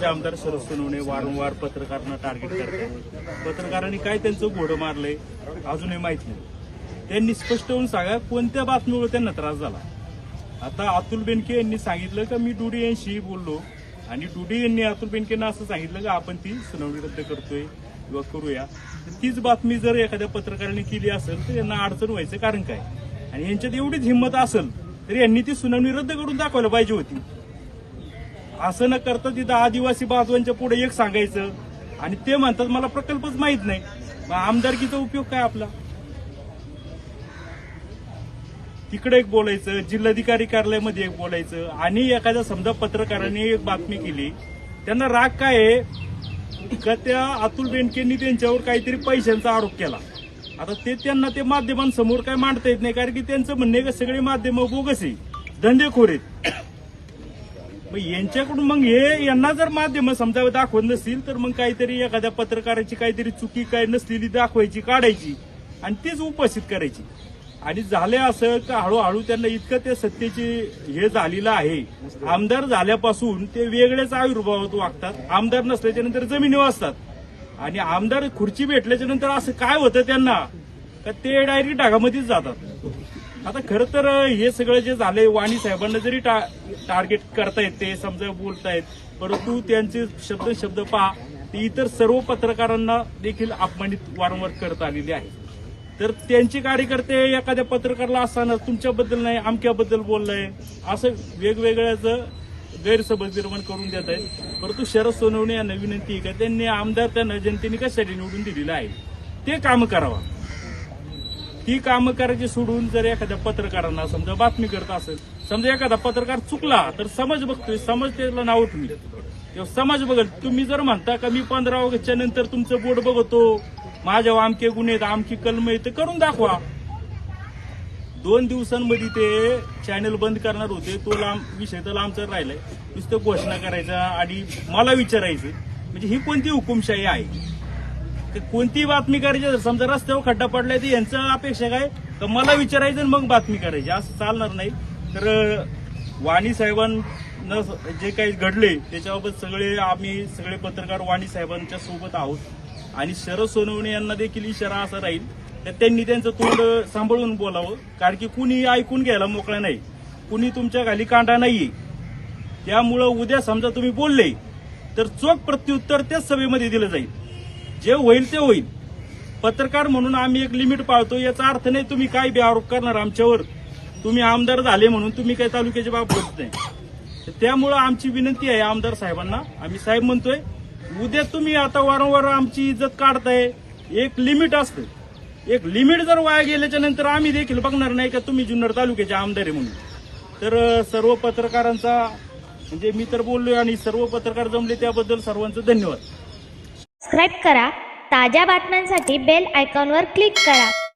माजी आमदार शरद सोनवणे वारंवार पत्रकारांना टार्गेट करतात. पत्रकारांनी काय त्यांचं घोडं मारलंय अजूनही माहित नाही. त्यांनी स्पष्ट होऊन सांगा कोणत्या बातमीमुळे त्यांना त्रास झाला. आता अतुल बेनके यांनी सांगितलं का मी डुडी यांशी बोललो आणि डुडी यांनी अतुल बेनकेंना असं सांगितलं की आपण ती सुनावणी रद्द करतोय किंवा करूया. तीच बातमी जर एखाद्या पत्रकाराने केली असेल तर यांना अडचण व्हायचं कारण काय. आणि यांच्यात एवढीच हिंमत असेल तर यांनी ती सुनावणी रद्द करून दाखवायला पाहिजे होती. असं न करता तिथं आदिवासी बांधवांच्या पुढे एक सांगायचं आणि ते म्हणतात मला प्रकल्पच माहित नाही. मग आमदारकीचा उपयोग काय आपला. तिकडे एक बोलायचं, जिल्हाधिकारी कार्यालयामध्ये एक बोलायचं. आणि एखाद्या समजा पत्रकाराने एक बातमी केली, त्यांना राग काय आहे का त्या अतुल बेनकेंनी त्यांच्यावर काहीतरी पैशांचा आरोप केला. आता ते त्यांना ते माध्यमांसमोर काय मांडता येत नाही कारण की त्यांचं म्हणणे का सगळे माध्यम बोगस आहे, धंदेखोर आहेत. मग यांच्याकडून मग हे यांना जर माध्यम समजा दाखवत नसतील तर मग काहीतरी एखाद्या पत्रकाराची काहीतरी चुकी काय नसलेली दाखवायची, काढायची आणि तीच उपस्थित करायची. आणि झाले असं का हळूहळू त्यांना इतकं ते सत्तेचे हे झालेलं आहे. आमदार झाल्यापासून ते वेगळ्याच आयुर्भावात वागतात. आमदार नसल्याच्या नंतर जमिनीवर असतात आणि आमदार खुर्ची भेटल्याच्या नंतर असं काय होतं त्यांना का ते डायरेक्ट ढागामध्येच जातात. आता खरं तर हे सगळं जे झालंय वाणी साहेबांना जरी टार्गेट करतायत ते समजा बोलतायत, परंतु त्यांचे शब्द पहा ते इतर सर्व पत्रकारांना देखील अपमानित वारंवार करत आलेले आहे. तर त्यांचे कार्यकर्ते एखाद्या पत्रकाराला असताना तुमच्याबद्दल नाही अमक्याबद्दल बोललंय असं वेगवेगळ्याचं गैरसमज निर्माण करून देत आहेत. परंतु शरद सोनवणे यांना विनंती आहे का त्यांनी आमदार त्यांना जनतेने कशासाठी निवडून दिलेलं आहे ते काम करावा. ती कामं करायची सोडून जर एखाद्या पत्रकारांना समजा बातमी करत असेल, समजा एखादा पत्रकार चुकला तर समाज बघतोय, समाज त्याला नाव ठेवली, समाज बघल. तुम्ही जर म्हणता का मी 15 ऑगस्टच्या नंतर तुमचं बोर्ड बघतो, माझ्या आमके गुन्हे आहेत, आमकी कलम आहे, ते करून दाखवा. 2 दिवसांमध्ये ते चॅनल बंद करणार होते. तो विषय तर लांबचा राहिलाय. नुसतं घोषणा करायचा आणि मला विचारायचं म्हणजे ही कोणती हुकुमशाही आहे. कोणती बातमी करायची समजा रस्त्यावर खड्डा पडलाय तर यांचं अपेक्षा काय तर मला विचारायचं आणि मग बातमी करायची, असं चालणार नाही. तर वाणी साहेबांना जे काही घडले त्याच्याबाबत आम्ही सगळे पत्रकार वाणी साहेबांच्या सोबत आहोत. आणि शरद सोनवणे यांना देखील इशारा असा राहील तर त्यांनी त्यांचं तोंड सांभाळून बोलावं कारण की कुणी ऐकून घ्यायला मोकळा नाही, कुणी तुमच्या खाली कांडा नाहीये. त्यामुळं उद्या समजा तुम्ही बोलले तर चोख प्रत्युत्तर त्याच सभेमध्ये दिलं जाईल. जे होईल ते होईल. पत्रकार म्हणून आम्ही एक लिमिट पाळतो. याचा अर्थ नाही तुम्ही काय बी आरोप करणार आमच्यावर. तुम्ही आमदार झाले म्हणून तुम्ही काही तालुक्याची बाब बोलत नाही. त्यामुळं आमची विनंती आहे आमदार साहेबांना, आम्ही साहेब म्हणतोय, उद्या तुम्ही आता वारंवार आमची इज्जत काढताय. एक लिमिट असतं. एक लिमिट जर वाया गेल्याच्या नंतर आम्ही देखील बघणार नाही का तुम्ही जुन्नर तालुक्याचे आमदार आहे म्हणून. तर सर्व पत्रकारांचा म्हणजे मी तर बोललोय आणि सर्व पत्रकार जमले त्याबद्दल सर्वांचं धन्यवाद. सबस्क्राईब करा. ताज्या बातम्यांसाठी बेल आयकॉनवर क्लिक करा.